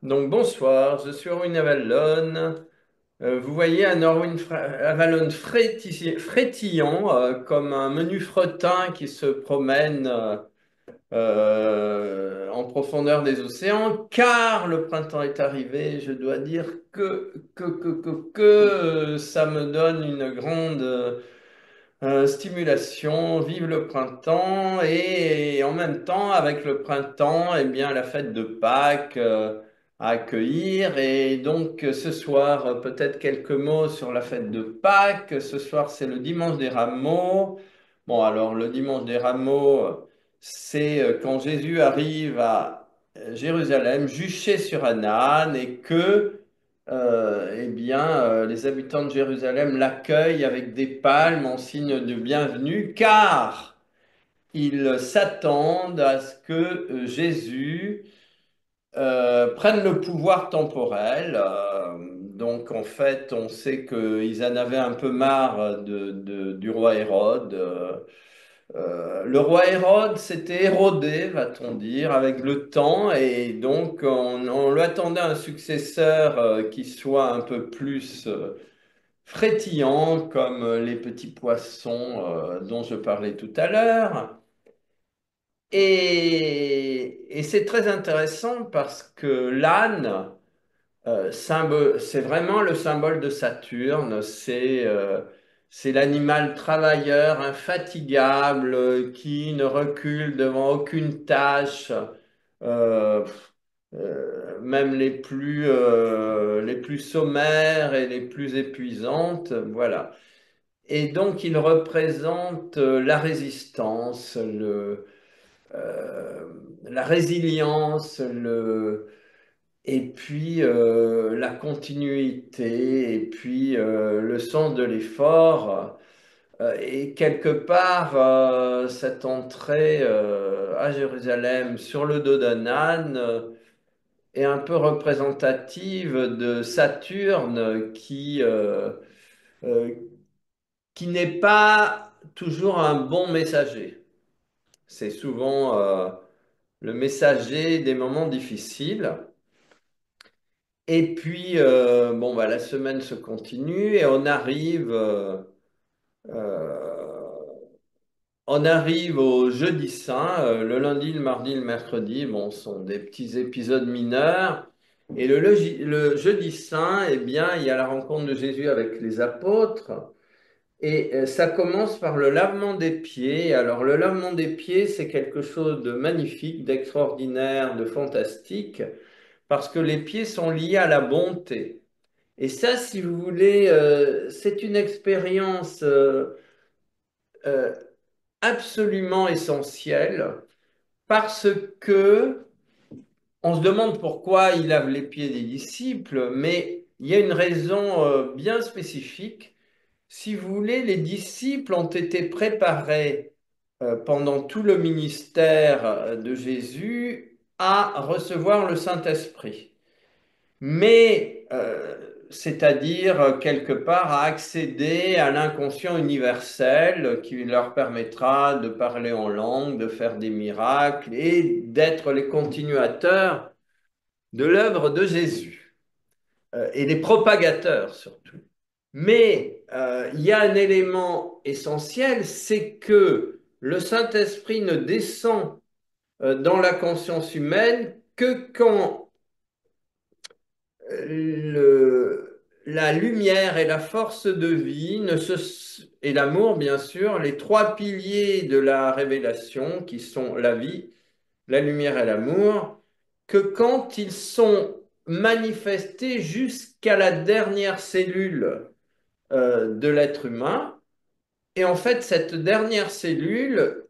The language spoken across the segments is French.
Donc bonsoir, je suis Erwin Avallone. Vous voyez un Avallone frétillant, comme un menu fretin qui se promène en profondeur des océans, car le printemps est arrivé. Je dois dire que ça me donne une grande stimulation. Vive le printemps et en même temps, avec le printemps, eh bien, la fête de Pâques à accueillir. Et donc, ce soir, peut-être quelques mots sur la fête de Pâques. Ce soir, c'est le dimanche des Rameaux. Bon, alors, le dimanche des Rameaux, c'est quand Jésus arrive à Jérusalem, juché sur un âne, et que les habitants de Jérusalem l'accueillent avec des palmes en signe de bienvenue, car ils s'attendent à ce que Jésus prenne le pouvoir temporel. Donc en fait, on sait qu'ils en avaient un peu marre du roi Hérode. Le roi Hérode s'était érodé, va-t-on dire, avec le temps, et donc on lui attendait un successeur qui soit un peu plus frétillant, comme les petits poissons dont je parlais tout à l'heure. Et c'est très intéressant parce que l'âne, c'est vraiment le symbole de Saturne. C'est l'animal travailleur, infatigable, qui ne recule devant aucune tâche, euh, même les plus sommaires et les plus épuisantes. Voilà. Et donc, il représente la résistance, euh, la résilience, et puis la continuité, et puis le sens de l'effort. Et quelque part, cette entrée à Jérusalem sur le dos d'un âne est un peu représentative de Saturne euh, qui n'est pas toujours un bon messager. C'est souvent le messager des moments difficiles. Et puis, bon, bah, la semaine se continue et euh, on arrive au jeudi saint, le lundi, le mardi, le mercredi. Bon, ce sont des petits épisodes mineurs. Et le jeudi saint, eh bien, il y a la rencontre de Jésus avec les apôtres. Et ça commence par le lavement des pieds. Alors, le lavement des pieds, c'est quelque chose de magnifique, d'extraordinaire, de fantastique, parce que les pieds sont liés à la bonté. Et ça, si vous voulez, c'est une expérience euh, absolument essentielle, parce que on se demande pourquoi il lave les pieds des disciples, mais il y a une raison bien spécifique. Si vous voulez, les disciples ont été préparés pendant tout le ministère de Jésus à recevoir le Saint-Esprit. Mais c'est-à-dire quelque part à accéder à l'inconscient universel qui leur permettra de parler en langue, de faire des miracles et d'être les continuateurs de l'œuvre de Jésus et les propagateurs surtout. Mais il y a un élément essentiel, c'est que le Saint-Esprit ne descend dans la conscience humaine que quand la lumière et la force de vie et l'amour, bien sûr, les trois piliers de la révélation qui sont la vie, la lumière et l'amour, que quand ils sont manifestés jusqu'à la dernière cellule de l'être humain. Et en fait, ces dernières cellules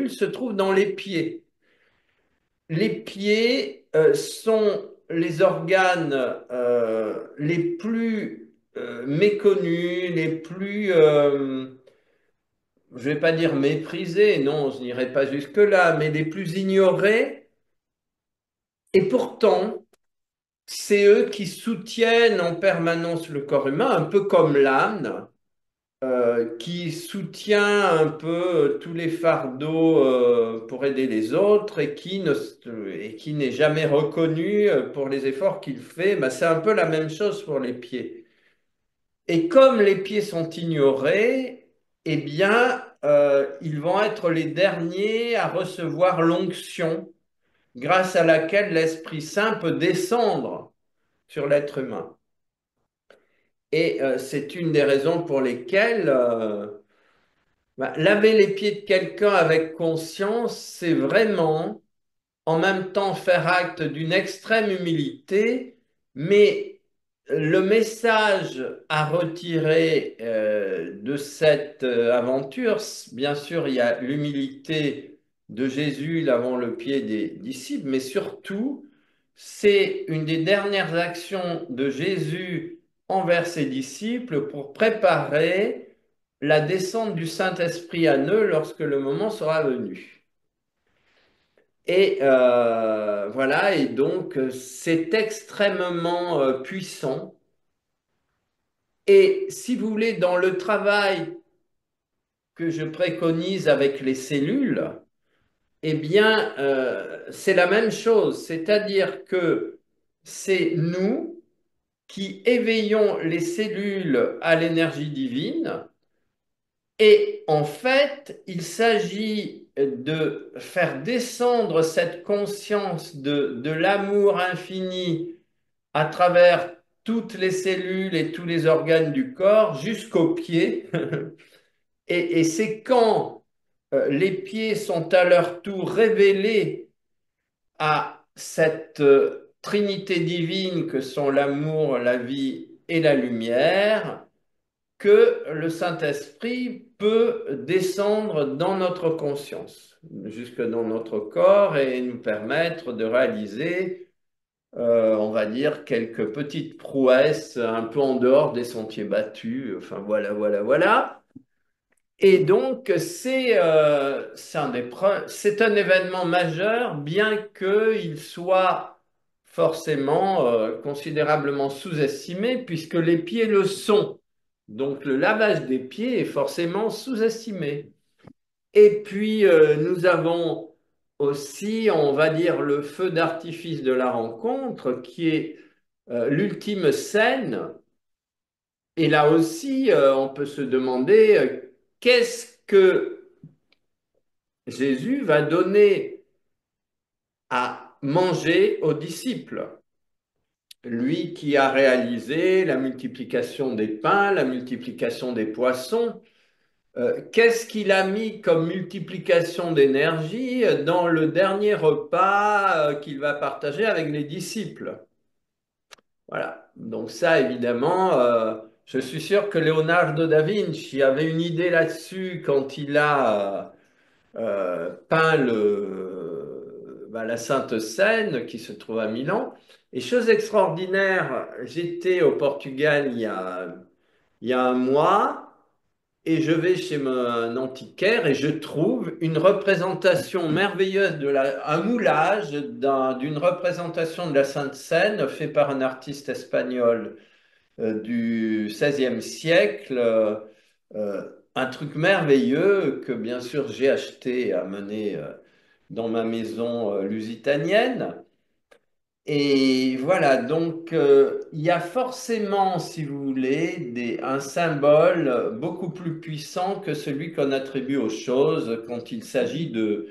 se trouvent dans les pieds. Les pieds sont les organes les plus méconnus, je vais pas dire méprisés, non, je n'irai pas jusque-là, mais les plus ignorés. Et pourtant, c'est eux qui soutiennent en permanence le corps humain, un peu comme l'âne. qui soutient un peu tous les fardeaux pour aider les autres et qui n'est jamais reconnu pour les efforts qu'il fait. Ben, c'est un peu la même chose pour les pieds. Et comme les pieds sont ignorés, eh bien, ils vont être les derniers à recevoir l'onction grâce à laquelle l'Esprit Saint peut descendre sur l'être humain. Et c'est une des raisons pour lesquelles laver les pieds de quelqu'un avec conscience, c'est vraiment en même temps faire acte d'une extrême humilité, mais le message à retirer de cette aventure, bien sûr, il y a l'humilité de Jésus lavant le pied des disciples, mais surtout, c'est une des dernières actions de Jésus envers ses disciples pour préparer la descente du Saint-Esprit à eux lorsque le moment sera venu. Et voilà, et donc c'est extrêmement puissant. Et si vous voulez, dans le travail que je préconise avec les cellules, eh bien, c'est la même chose. C'est-à-dire que c'est nous qui éveillons les cellules à l'énergie divine. Et en fait, il s'agit de faire descendre cette conscience de l'amour infini à travers toutes les cellules et tous les organes du corps jusqu'aux pieds. Et c'est quand les pieds sont à leur tour révélés à cette trinité divine que sont l'amour, la vie et la lumière, que le Saint-Esprit peut descendre dans notre conscience, jusque dans notre corps et nous permettre de réaliser on va dire, quelques petites prouesses un peu en dehors des sentiers battus. Enfin, voilà, voilà, voilà. Et donc, c'est un événement majeur, bien qu'il soit forcément considérablement sous-estimé, puisque les pieds le sont. Donc, le lavage des pieds est forcément sous-estimé. Et puis, nous avons aussi, on va dire, le feu d'artifice de la rencontre, qui est l'ultime scène. Et là aussi, on peut se demander qu'est-ce que Jésus va donner à manger aux disciples. Lui qui a réalisé la multiplication des pains, la multiplication des poissons, qu'est-ce qu'il a mis comme multiplication d'énergie dans le dernier repas qu'il va partager avec les disciples? Voilà. Donc ça, évidemment, je suis sûr que Leonardo da Vinci avait une idée là-dessus quand il a peint la Sainte Seine qui se trouve à Milan. Et chose extraordinaire, j'étais au Portugal il y a un mois. Et je vais chez un antiquaire et je trouve une représentation merveilleuse un moulage d'une représentation de la Sainte Seine fait par un artiste espagnol du XVIe siècle. Un truc merveilleux que bien sûr j'ai acheté et amené dans ma maison lusitanienne. Et voilà, donc il y a forcément, si vous voulez, un symbole beaucoup plus puissant que celui qu'on attribue aux choses quand il s'agit de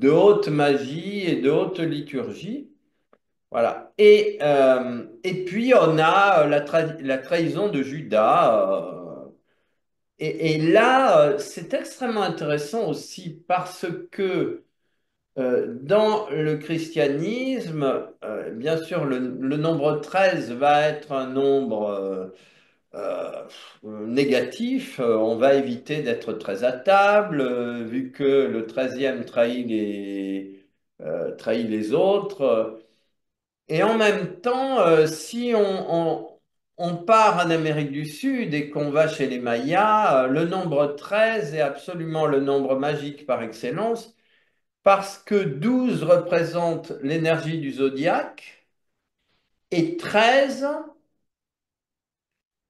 haute magie et de haute liturgie. Voilà. Et puis on a la trahison de Judas. Et là, c'est extrêmement intéressant aussi parce que dans le christianisme, bien sûr, le nombre 13 va être un nombre euh, négatif. On va éviter d'être très à table, vu que le 13e trahit les autres. Et en même temps, si on part en Amérique du Sud et qu'on va chez les Mayas, le nombre 13 est absolument le nombre magique par excellence parce que 12 représente l'énergie du zodiaque et 13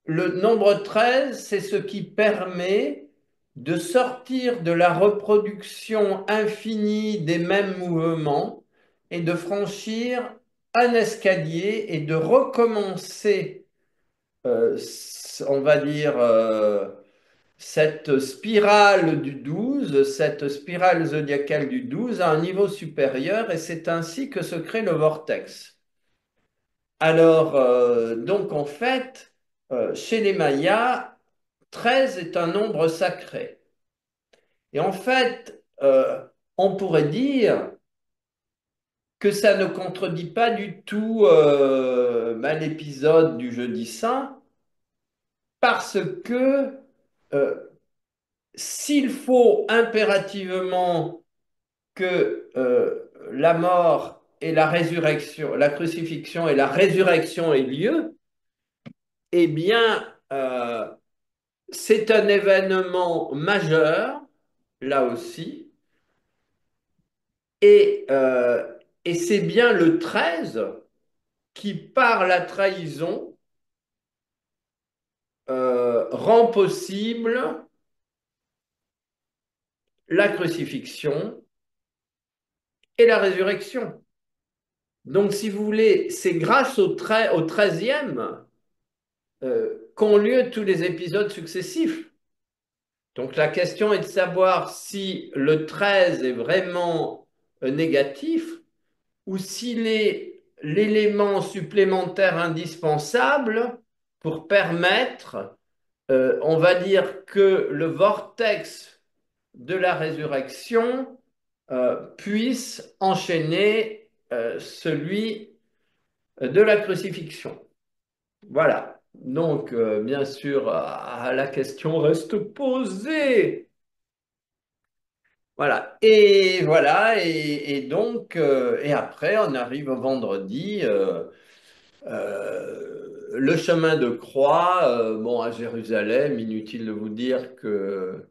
le nombre 13, c'est ce qui permet de sortir de la reproduction infinie des mêmes mouvements et de franchir un escalier et de recommencer, on va dire, cette spirale du 12, cette spirale zodiacale du 12 à un niveau supérieur, et c'est ainsi que se crée le vortex. Alors, donc en fait, chez les Mayas, 13 est un nombre sacré. Et en fait, on pourrait dire que ça ne contredit pas du tout l'épisode du jeudi saint, parce que euh, s'il faut impérativement que la mort et la résurrection, la crucifixion et la résurrection aient lieu, eh bien, c'est un événement majeur, là aussi, et, euh, et c'est bien le 13 qui, par la trahison, rend possible la crucifixion et la résurrection. Donc, si vous voulez, c'est grâce au 13e qu'ont lieu tous les épisodes successifs. Donc, la question est de savoir si le 13 est vraiment négatif ou s'il est l'élément supplémentaire indispensable pour permettre, on va dire, que le vortex de la résurrection puisse enchaîner celui de la crucifixion. Voilà. Donc, bien sûr, la question reste posée. Voilà. Et donc, et après, on arrive au vendredi. Le chemin de croix, bon, à Jérusalem, inutile de vous dire que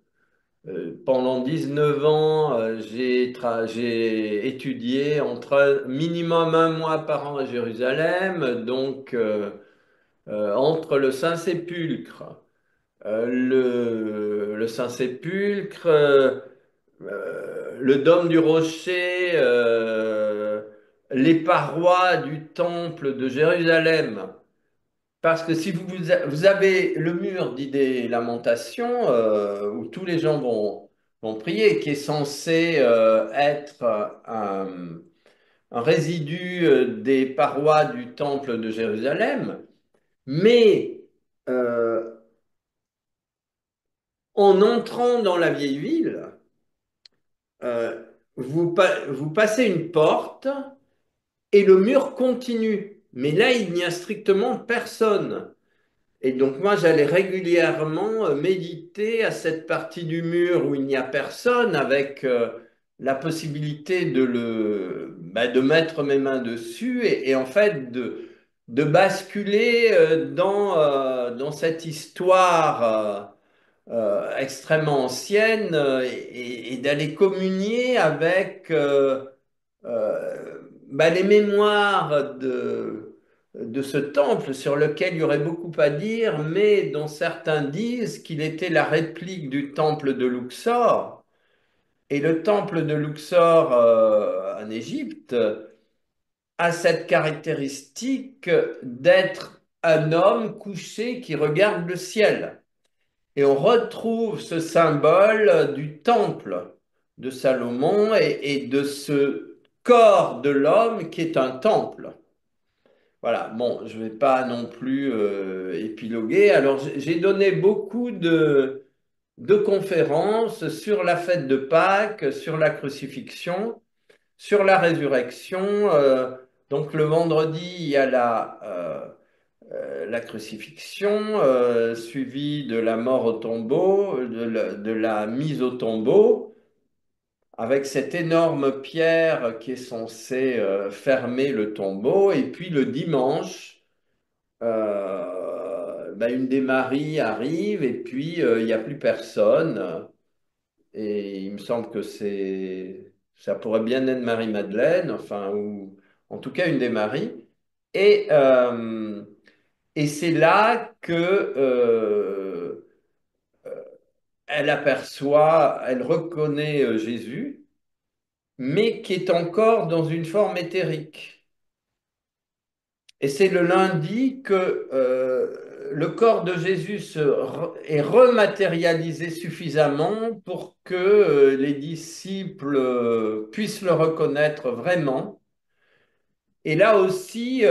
pendant 19 ans, j'ai étudié entre minimum un mois par an à Jérusalem, donc entre le Saint-Sépulcre, le Saint-Sépulcre, le dôme du Rocher, les parois du temple de Jérusalem. Parce que si vous avez le mur des lamentations, où tous les gens vont prier, qui est censé être un résidu des parois du temple de Jérusalem, mais euh, en entrant dans la vieille ville, euh, vous passez une porte et le mur continue. Mais là, il n'y a strictement personne. Et donc moi, j'allais régulièrement méditer à cette partie du mur où il n'y a personne, avec la possibilité de mettre mes mains dessus et en fait de basculer dans cette histoire extrêmement ancienne et d'aller communier avec les mémoires de ce temple sur lequel il y aurait beaucoup à dire, mais dont certains disent qu'il était la réplique du temple de Luxor. Et le temple de Luxor en Égypte a cette caractéristique d'être un homme couché qui regarde le ciel. Et on retrouve ce symbole du temple de Salomon et de ce corps de l'homme qui est un temple. Voilà, bon, je ne vais pas non plus épiloguer. Alors, j'ai donné beaucoup de conférences sur la fête de Pâques, sur la crucifixion, sur la résurrection. Donc, le vendredi, il y a la crucifixion, suivie de la mort au tombeau, de la mise au tombeau, avec cette énorme pierre qui est censée fermer le tombeau. Et puis le dimanche, une des Maries arrive et puis il n'y a plus personne. Et il me semble que ça pourrait bien être Marie-Madeleine, enfin, ou en tout cas une des Maries. Et Et c'est là que elle aperçoit, elle reconnaît Jésus, mais qui est encore dans une forme éthérique. Et c'est le lundi que le corps de Jésus est rematérialisé suffisamment pour que les disciples puissent le reconnaître vraiment. Et là aussi,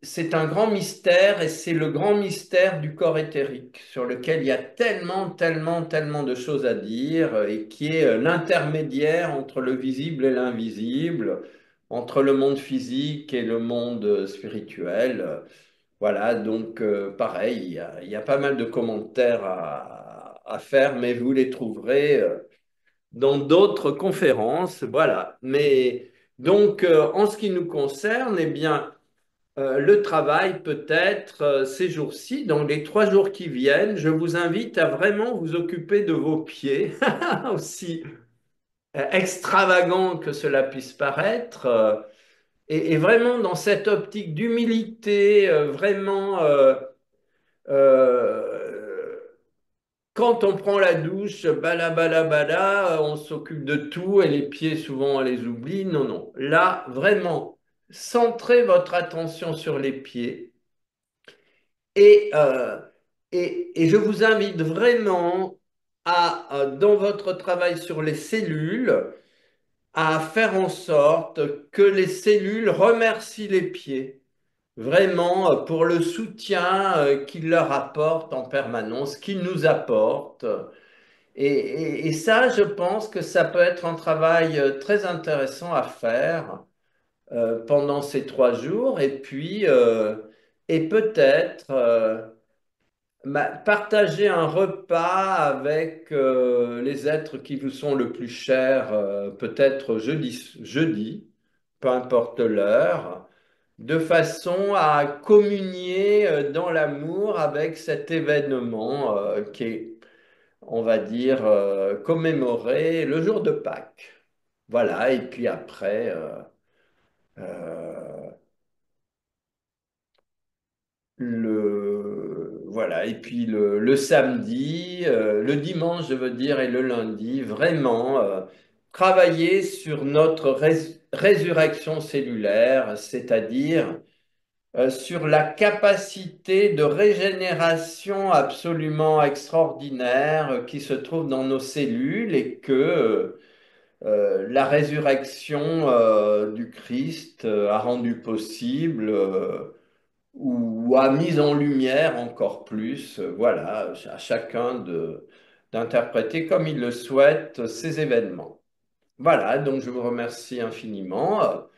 c'est un grand mystère et c'est le grand mystère du corps éthérique sur lequel il y a tellement, tellement, tellement de choses à dire et qui est l'intermédiaire entre le visible et l'invisible, entre le monde physique et le monde spirituel. Voilà, donc pareil, il y a pas mal de commentaires à faire, mais vous les trouverez dans d'autres conférences. Voilà, mais donc en ce qui nous concerne, eh bien, le travail peut-être ces jours-ci, dans les 3 jours qui viennent, je vous invite à vraiment vous occuper de vos pieds, aussi extravagant que cela puisse paraître. Et vraiment dans cette optique d'humilité, vraiment euh, quand on prend la douche, bala bala bala, on s'occupe de tout et les pieds souvent on les oublie. Non, non. Là, vraiment, centrez votre attention sur les pieds et, euh, et je vous invite vraiment dans votre travail sur les cellules, à faire en sorte que les cellules remercient les pieds. Vraiment pour le soutien qu'ils leur apportent en permanence, qu'ils nous apportent. Et ça, je pense que ça peut être un travail très intéressant à faire pendant ces 3 jours. Et puis, et peut-être partager un repas avec les êtres qui vous sont le plus chers, peut-être jeudi, peu importe l'heure, de façon à communier dans l'amour avec cet événement qui est, on va dire, commémoré le jour de Pâques. Voilà, et puis après, euh, voilà, et puis le samedi, le dimanche, je veux dire, et le lundi, vraiment travailler sur notre résurrection cellulaire, c'est-à-dire sur la capacité de régénération absolument extraordinaire qui se trouve dans nos cellules et que la résurrection du Christ a rendu possible ou a mis en lumière encore plus. Voilà, à chacun d'interpréter comme il le souhaite ces événements. Voilà, donc je vous remercie infiniment.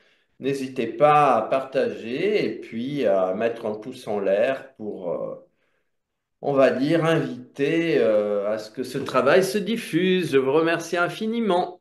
N'hésitez pas à partager et puis à mettre un pouce en l'air pour, on va dire, inviter à ce que ce travail se diffuse. Je vous remercie infiniment.